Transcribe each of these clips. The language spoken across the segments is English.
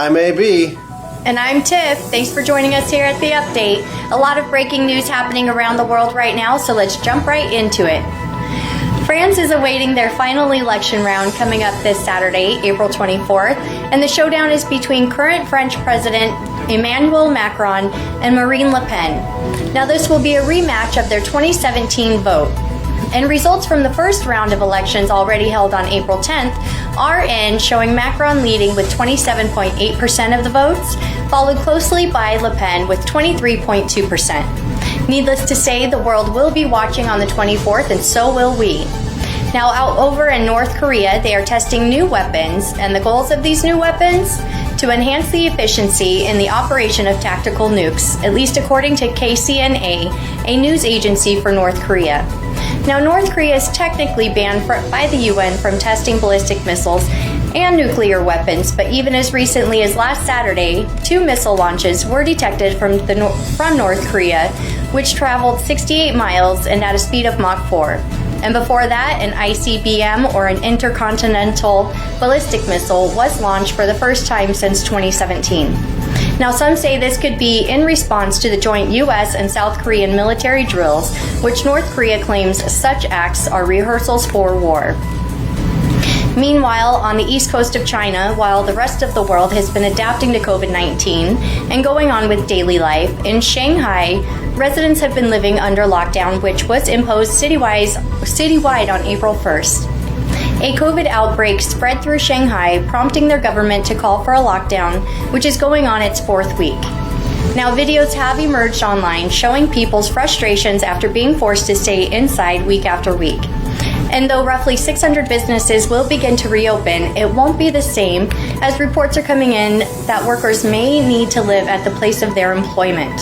I'm AB. And I'm Tiff. Thanks for joining us here at The Update. A lot of breaking news happening around the world right now, so let's jump right into it. France is awaiting their final election round coming up this Saturday, April 24th, and the showdown is between current French President Emmanuel Macron and Marine Le Pen. Now, this will be a rematch of their 2017 vote. And results from the first round of elections already held on April 10th are in, showing Macron leading with 27.8% of the votes, followed closely by Le Pen with 23.2%. Needless to say, the world will be watching on the 24th, and so will we. Now, out over in North Korea, they are testing new weapons, and the goals of these new weapons? To enhance the efficiency in the operation of tactical nukes, at least according to KCNA, a news agency for North Korea. Now, North Korea is technically banned by the UN from testing ballistic missiles and nuclear weapons, but even as recently as last Saturday, 2 missile launches were detected from North Korea, which traveled 68 miles and at a speed of Mach 4. And before that, an ICBM, or an intercontinental ballistic missile, was launched for the first time since 2017. Now, some say this could be in response to the joint U.S. and South Korean military drills, which North Korea claims such acts are rehearsals for war. Meanwhile, on the east coast of China, while the rest of the world has been adapting to COVID-19 and going on with daily life, in Shanghai, residents have been living under lockdown, which was imposed citywide on April 1st. A COVID outbreak spread through Shanghai, prompting their government to call for a lockdown, which is going on its 4th week. Now, videos have emerged online showing people's frustrations after being forced to stay inside week after week. And though roughly 600 businesses will begin to reopen, it won't be the same, as reports are coming in that workers may need to live at the place of their employment.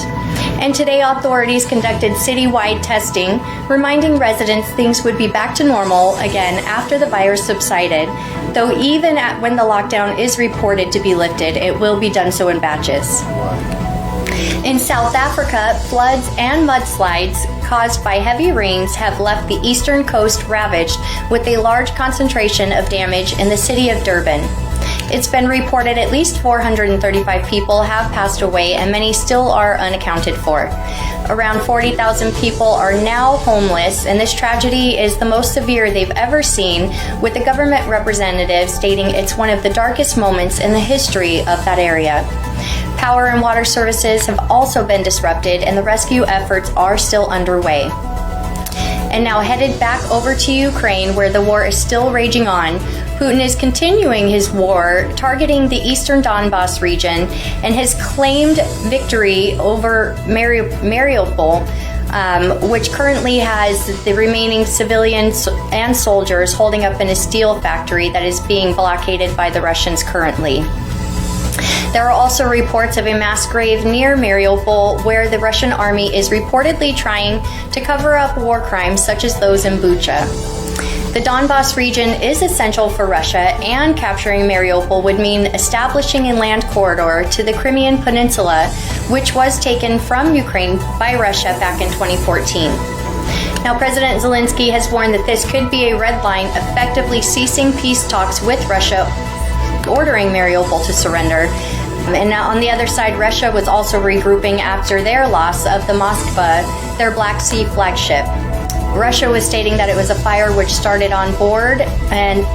And today, authorities conducted citywide testing, reminding residents things would be back to normal again after the virus subsided, though even when the lockdown is reported to be lifted, it will be done so in batches. In South Africa, floods and mudslides caused by heavy rains have left the eastern coast ravaged, with a large concentration of damage in the city of Durban. It's been reported at least 435 people have passed away, and many still are unaccounted for. Around 40,000 people are now homeless, and this tragedy is the most severe they've ever seen, with the government representative stating it's one of the darkest moments in the history of that area. Power and water services have also been disrupted, and the rescue efforts are still underway. And now headed back over to Ukraine, where the war is still raging on, Putin is continuing his war, targeting the eastern Donbas region, and has claimed victory over Mariupol, which currently has the remaining civilians and soldiers holding up in a steel factory that is being blockaded by the Russians currently. There are also reports of a mass grave near Mariupol, where the Russian army is reportedly trying to cover up war crimes such as those in Bucha. The Donbas region is essential for Russia, and capturing Mariupol would mean establishing a land corridor to the Crimean Peninsula, which was taken from Ukraine by Russia back in 2014. Now, President Zelensky has warned that this could be a red line, effectively ceasing peace talks with Russia, ordering Mariupol to surrender. And now on the other side, Russia was also regrouping after their loss of the Moskva, their Black Sea flagship. Russia was stating that it was a fire which started on board and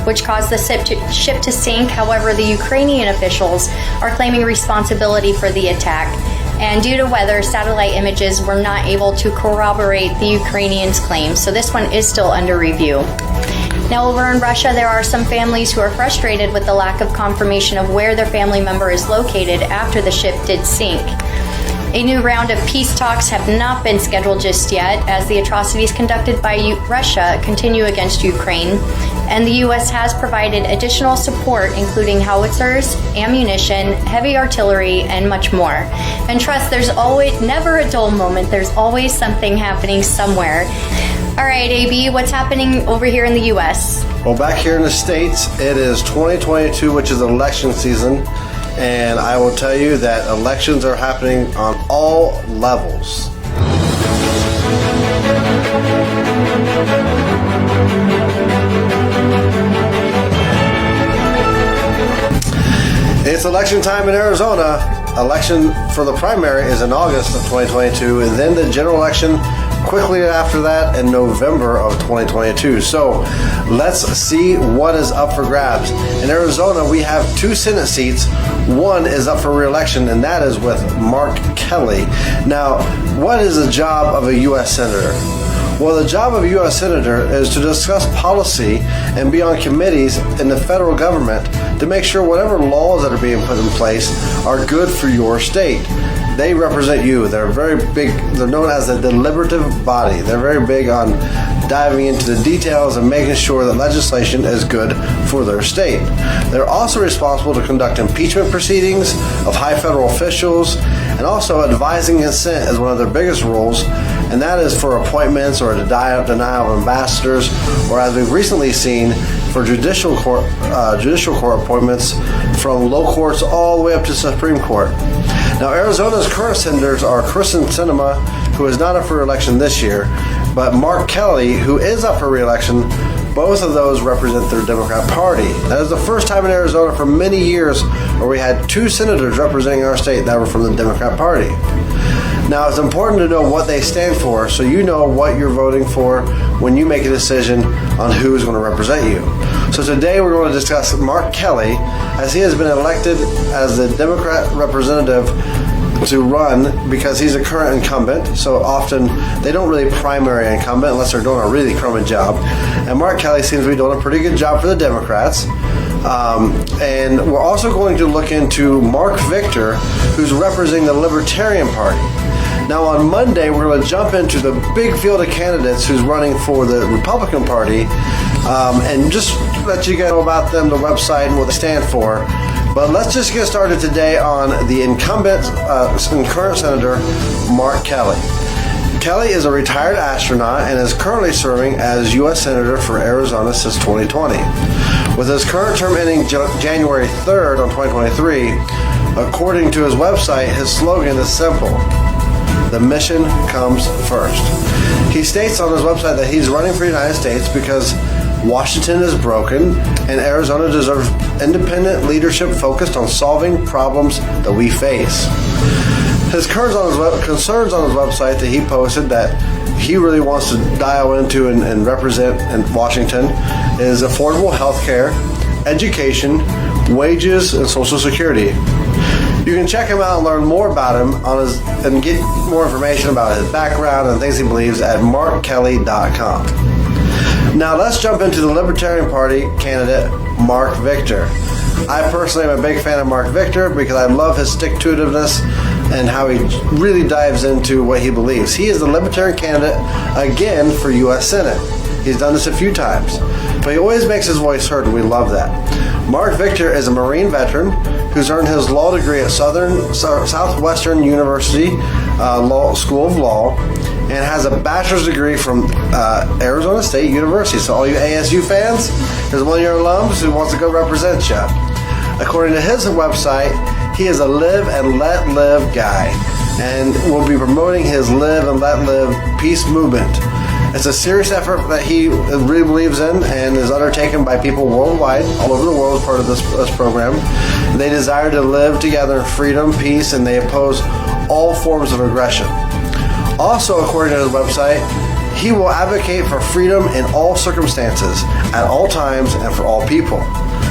which caused the ship to sink. However, the Ukrainian officials are claiming responsibility for the attack. And due to weather, satellite images were not able to corroborate the Ukrainians' claims. So this one is still under review. Now, over in Russia, there are some families who are frustrated with the lack of confirmation of where their family member is located after the ship did sink. A new round of peace talks have not been scheduled just yet, as the atrocities conducted by Russia continue against Ukraine, and the U.S. has provided additional support, including howitzers, ammunition, heavy artillery, and much more. And trust, there's always never a dull moment. There's always something happening somewhere. All right, AB, what's happening over here in the U.S.? Well, back here in the States, it is 2022, which is election season. And I will tell you that elections are happening on all levels. It's election time in Arizona. Election for the primary is in August of 2022, and then the general election quickly after that in November of 2022. So let's see what is up for grabs. In Arizona, we have 2 Senate seats. One is up for re-election, and that is with Mark Kelly. Now, what is the job of a U.S. Senator? Well, the job of a U.S. Senator is to discuss policy and be on committees in the federal government to make sure whatever laws that are being put in place are good for your state. They represent you. They're very big. They're known as a deliberative body. They're very big on diving into the details and making sure that legislation is good for their state. They're also responsible to conduct impeachment proceedings of high federal officials, and also advising consent is one of their biggest roles, and that is for appointments or denial of ambassadors, or as we've recently seen, for judicial court appointments from low courts all the way up to Supreme Court. Now, Arizona's current senators are Kristen Sinema, who is not up for re-election this year, but Mark Kelly, who is up for re-election. Both of those represent their Democrat Party. That is the first time in Arizona for many years where we had 2 senators representing our state that were from the Democrat Party. Now, it's important to know what they stand for so you know what you're voting for when you make a decision on who's going to represent you. So today we're going to discuss Mark Kelly, as he has been elected as the Democrat representative to run because he's a current incumbent. So often they don't really primary incumbent unless they're doing a really crummy job. And Mark Kelly seems to be doing a pretty good job for the Democrats. And we're also going to look into Mark Victor, who's representing the Libertarian Party. Now on Monday, we're going to jump into the big field of candidates who's running for the Republican Party, and just let you guys know about them, the website, and what they stand for. But let's just get started today on the incumbent and current Senator, Mark Kelly. Kelly is a retired astronaut and is currently serving as U.S. Senator for Arizona since 2020. With his current term ending January 3rd on 2023, according to his website, his slogan is simple: the mission comes first. He states on his website that he's running for the United States because Washington is broken and Arizona deserves independent leadership focused on solving problems that we face. His concerns on his website that he posted that he really wants to dial into and represent in Washington is affordable health care, education, wages, and Social Security. You can check him out and learn more about him and get more information about his background and things he believes at markkelly.com. Now let's jump into the Libertarian Party candidate, Mark Victor. I personally am a big fan of Mark Victor because I love his stick-to-itiveness and how he really dives into what he believes. He is the Libertarian candidate again for U.S. Senate. He's done this a few times, but he always makes his voice heard, and we love that. Mark Victor is a Marine veteran who's earned his law degree at Southwestern University School of Law, and has a bachelor's degree from Arizona State University. So all you ASU fans, there's one of your alums who wants to go represent you. According to his website, he is a live and let live guy, and will be promoting his live and let live peace movement. It's a serious effort that he really believes in and is undertaken by people worldwide, all over the world as part of this program. They desire to live together in freedom, peace, and they oppose all forms of aggression. Also, according to his website, he will advocate for freedom in all circumstances, at all times, and for all people.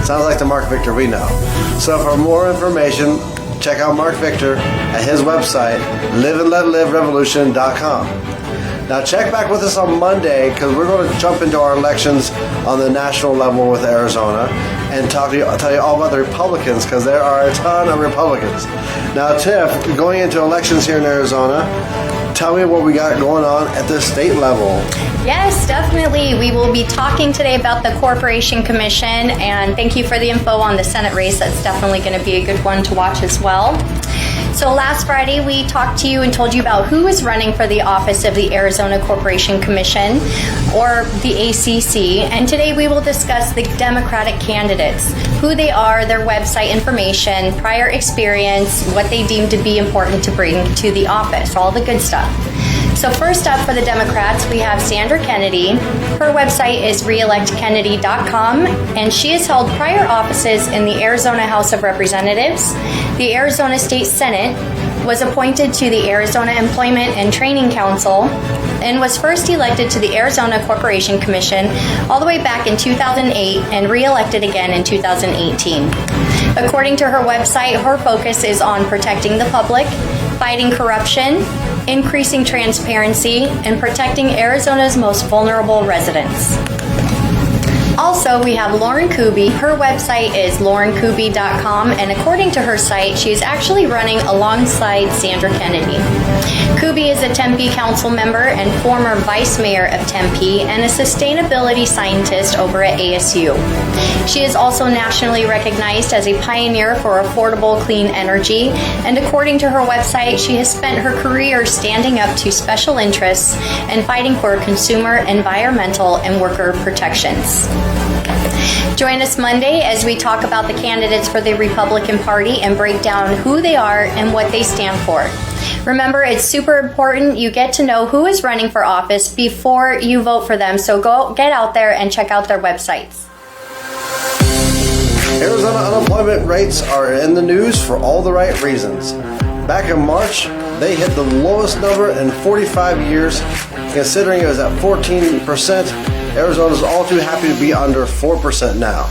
Sounds like the Mark Victor we know. So for more information, check out Mark Victor at his website, liveandletliverevolution.com. Now check back with us on Monday because we're going to jump into our elections on the national level with Arizona and tell you all about the Republicans because there are a ton of Republicans. Now Tiff, going into elections here in Arizona, tell me what we got going on at the state level. Yes, definitely. We will be talking today about the Corporation Commission, and thank you for the info on the Senate race. That's definitely going to be a good one to watch as well. So last Friday, we talked to you and told you about who is running for the office of the Arizona Corporation Commission, or the ACC, and today we will discuss the Democratic candidates, who they are, their website information, prior experience, what they deem to be important to bring to the office, all the good stuff. So first up for the Democrats, we have Sandra Kennedy. Her website is reelectkennedy.com, and she has held prior offices in the Arizona House of Representatives, the Arizona State Senate, was appointed to the Arizona Employment and Training Council, and was first elected to the Arizona Corporation Commission all the way back in 2008 and re-elected again in 2018. According to her website, her focus is on protecting the public, fighting corruption, increasing transparency, and protecting Arizona's most vulnerable residents. Also, we have Lauren Kuby. Her website is laurenkuby.com, and according to her site, she is actually running alongside Sandra Kennedy. Kuby is a Tempe council member and former vice mayor of Tempe and a sustainability scientist over at ASU. She is also nationally recognized as a pioneer for affordable clean energy, and according to her website, she has spent her career standing up to special interests and fighting for consumer, environmental, and worker protections. Join us Monday as we talk about the candidates for the Republican Party and break down who they are and what they stand for. Remember, it's super important you get to know who is running for office before you vote for them, so go get out there and check out their websites. Arizona unemployment rates are in the news for all the right reasons. Back in March, they hit the lowest number in 45 years. Considering it was at 14%, Arizona's all too happy to be under 4% now.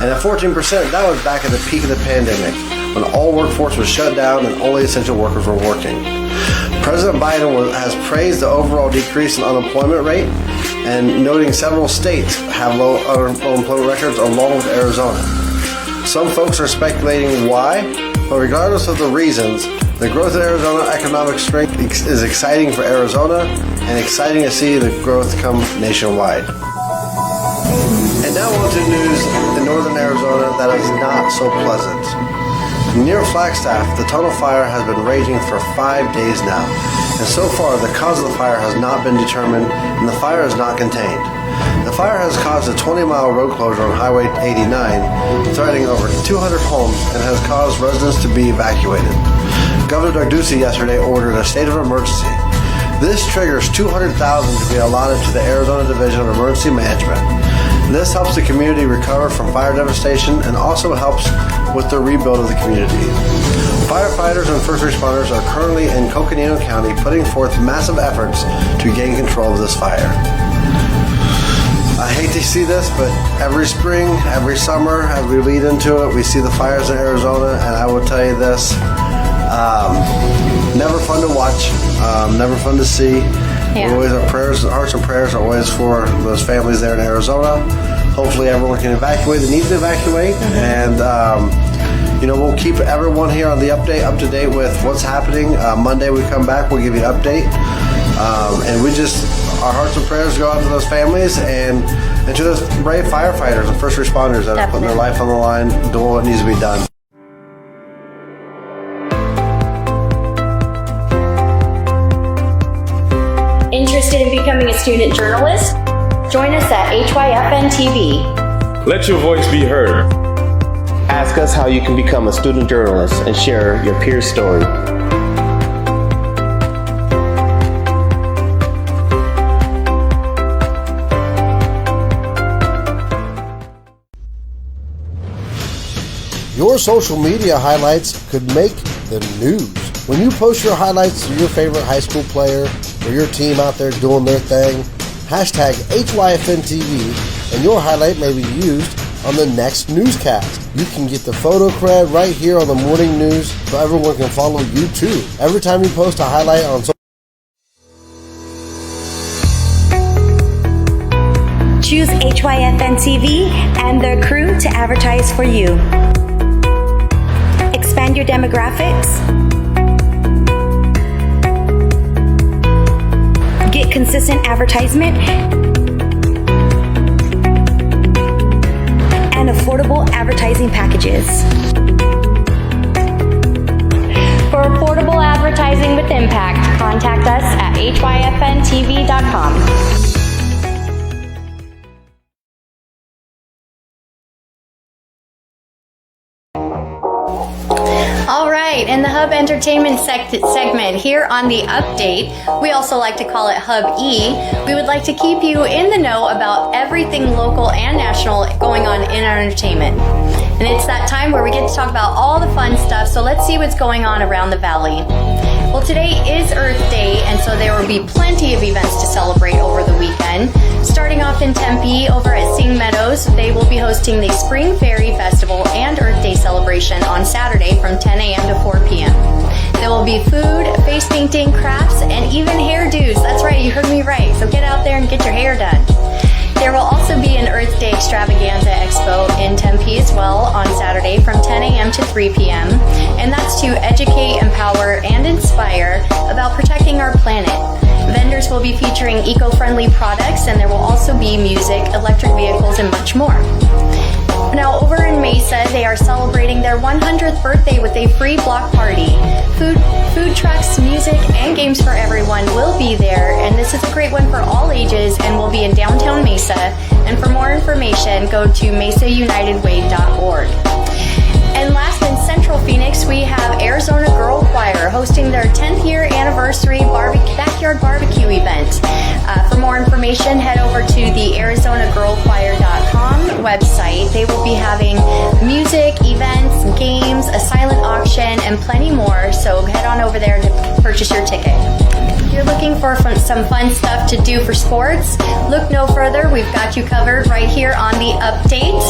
And at 14%, that was back at the peak of the pandemic, when all workforce was shut down and only essential workers were working. President Biden has praised the overall decrease in unemployment rate, and noting several states have low unemployment records along with Arizona. Some folks are speculating why, but regardless of the reasons, the growth in Arizona economic strength is exciting for Arizona and exciting to see the growth come nationwide. And now on to news in northern Arizona that is not so pleasant. Near Flagstaff, the tunnel fire has been raging for 5 days now, and so far the cause of the fire has not been determined and the fire is not contained. The fire has caused a 20-mile road closure on Highway 89, threatening over 200 homes, and has caused residents to be evacuated. Governor Doug Ducey yesterday ordered a state of emergency. This triggers $200,000 to be allotted to the Arizona Division of Emergency Management. This helps the community recover from fire devastation and also helps with the rebuild of the community. Firefighters and first responders are currently in Coconino County putting forth massive efforts to gain control of this fire. I hate to see this, but every spring, every summer, as we lead into it, we see the fires in Arizona, and I will tell you this, never fun to watch, never fun to see. Yeah. Always our prayers, hearts and prayers are always for those families there in Arizona. Hopefully everyone can evacuate that needs to evacuate, and we'll keep everyone here on the update, up to date with what's happening. Monday we come back, we'll give you an update, and our hearts and prayers go out to those families and to those brave firefighters and first responders that are putting their life on the line, doing what needs to be done. Interested in becoming a student journalist? Join us at HYFN TV. Let your voice be heard. Ask us how you can become a student journalist and share your peer story. Your social media highlights could make the news. When you post your highlights to your favorite high school player or your team out there doing their thing, hashtag HYFNTV, and your highlight may be used on the next newscast. You can get the photo cred right here on the morning news so everyone can follow you too. Every time you post a highlight on social Choose HYFN TV and their crew to advertise for you. Expand your demographics. Get consistent advertisement and affordable advertising packages. For affordable advertising with impact, contact us at hyfntv.com. All right. right, in the Hub Entertainment segment here on the update, we also like to call it Hub E. We would like to keep you in the know about everything local and national going on in our entertainment. And it's that time where we get to talk about all the fun stuff, so let's see what's going on around the valley. Well, today is Earth Day, and so there will be plenty of events to celebrate over the weekend. Starting off in Tempe, over at Sing Meadows, they will be hosting the Spring Fairy Festival and Earth Day celebration on Saturday from 10 a.m. to 4 p.m. There will be food, face painting, crafts, and even hairdos. That's right, you heard me right, so get out there and get your hair done. There will also be an Earth Day Extravaganza Expo in Tempe as well on Saturday from 10 a.m. to 3 p.m. And that's to educate, empower, and inspire about protecting our planet. Vendors will be featuring eco-friendly products, and there will also be music, electric vehicles, and much more. Now, over in Mesa, they are celebrating their 100th birthday with a free block party. Food trucks, music, and games for everyone will be there, and this is a great one for all ages and will be in downtown Mesa. And for more information, go to mesaunitedway.org. And last, in Central Phoenix, we have Arizona Girl Choir hosting their 10th year anniversary backyard barbecue event. For more information, head over to the ArizonaGirlChoir.com website. They will be having music, events, games, a silent auction, and plenty more, so head on over there to purchase your ticket. If you're looking for some fun stuff to do for sports, look no further. We've got you covered right here on the update.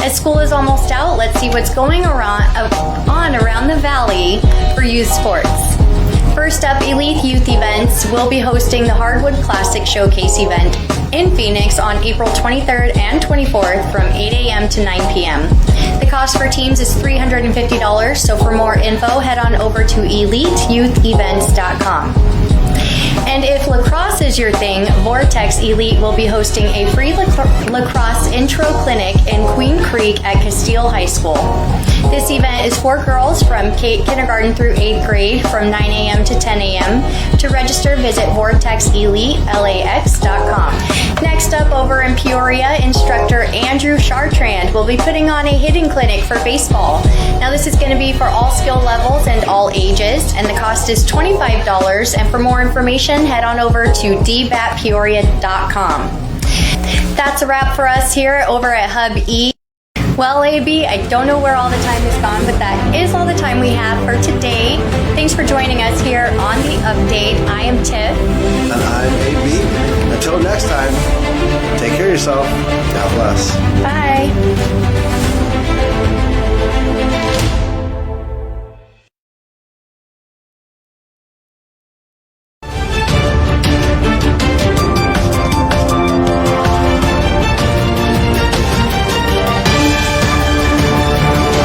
As school is almost out, let's see what's going on around the valley for youth sports. First up, Elite Youth Events will be hosting the Hardwood Classic Showcase event in Phoenix on April 23rd and 24th from 8 a.m. to 9 p.m. The cost for teams is $350, so for more info, head on over to eliteyouthevents.com. And if lacrosse is your thing, Vortex Elite will be hosting a free lacrosse intro clinic in Queen Creek at Castile High School. This event is for girls from kindergarten through 8th grade from 9 a.m. to 10 a.m. To register, visit vortexelitelax.com. Next up, over in Peoria, instructor Andrew Chartrand will be putting on a hitting clinic for baseball. Now, this is going to be for all skill levels and all ages, and the cost is $25. And for more information, head on over to dbatpeoria.com. That's a wrap for us here over at Hub E. Well, AB, I don't know where all the time has gone, but that is all the time we have for today. Thanks for joining us here on the update. I am Tiff. And I'm AB. Until next time, take care of yourself. God bless.